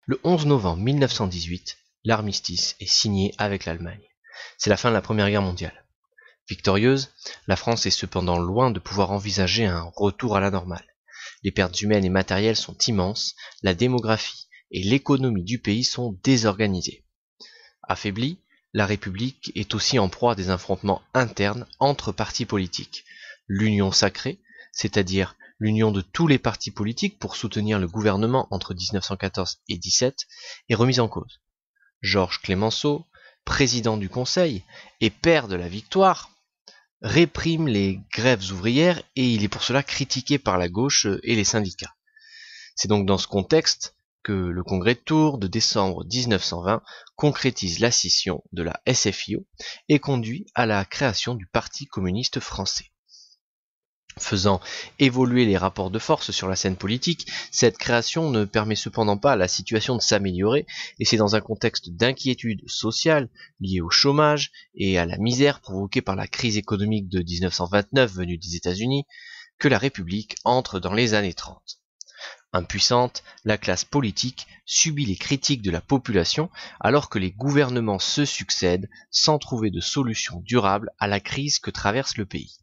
Le 11 novembre 1918, l'armistice est signé avec l'Allemagne. C'est la fin de la Première Guerre mondiale. Victorieuse, la France est cependant loin de pouvoir envisager un retour à la normale. Les pertes humaines et matérielles sont immenses, la démographie et l'économie du pays sont désorganisées. Affaiblie, la République est aussi en proie à des affrontements internes entre partis politiques. L'Union sacrée, c'est-à-dire l'union de tous les partis politiques pour soutenir le gouvernement entre 1914 et 17, est remise en cause. Georges Clemenceau, président du Conseil et père de la Victoire, réprime les grèves ouvrières et il est pour cela critiqué par la gauche et les syndicats. C'est donc dans ce contexte que le congrès de Tours de décembre 1920 concrétise la scission de la SFIO et conduit à la création du Parti communiste français. Faisant évoluer les rapports de force sur la scène politique, cette création ne permet cependant pas à la situation de s'améliorer, et c'est dans un contexte d'inquiétude sociale liée au chômage et à la misère provoquée par la crise économique de 1929 venue des États-Unis que la République entre dans les années 30. Impuissante, la classe politique subit les critiques de la population alors que les gouvernements se succèdent sans trouver de solution durable à la crise que traverse le pays.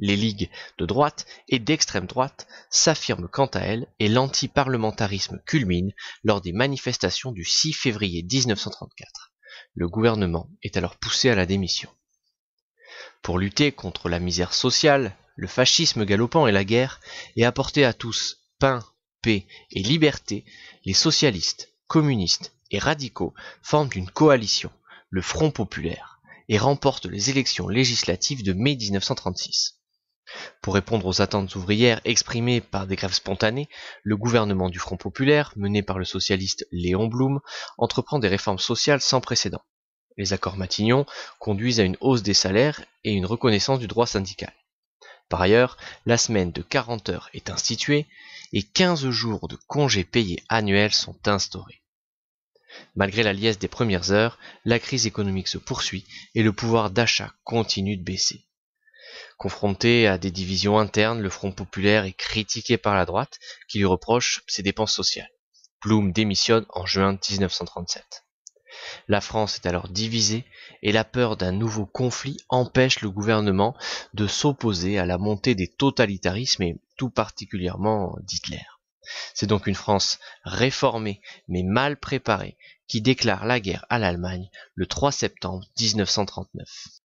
Les ligues de droite et d'extrême droite s'affirment quant à elles et l'antiparlementarisme culmine lors des manifestations du 6 février 1934. Le gouvernement est alors poussé à la démission. Pour lutter contre la misère sociale, le fascisme galopant et la guerre, et apporter à tous pain, paix et liberté, les socialistes, communistes et radicaux forment une coalition, le Front populaire, et remportent les élections législatives de mai 1936. Pour répondre aux attentes ouvrières exprimées par des grèves spontanées, le gouvernement du Front populaire, mené par le socialiste Léon Blum, entreprend des réformes sociales sans précédent. Les accords Matignon conduisent à une hausse des salaires et une reconnaissance du droit syndical. Par ailleurs, la semaine de 40 heures est instituée et 15 jours de congés payés annuels sont instaurés. Malgré la liesse des premières heures, la crise économique se poursuit et le pouvoir d'achat continue de baisser. Confronté à des divisions internes, le Front populaire est critiqué par la droite, qui lui reproche ses dépenses sociales. Blum démissionne en juin 1937. La France est alors divisée et la peur d'un nouveau conflit empêche le gouvernement de s'opposer à la montée des totalitarismes et tout particulièrement d'Hitler. C'est donc une France réformée mais mal préparée qui déclare la guerre à l'Allemagne le 3 septembre 1939.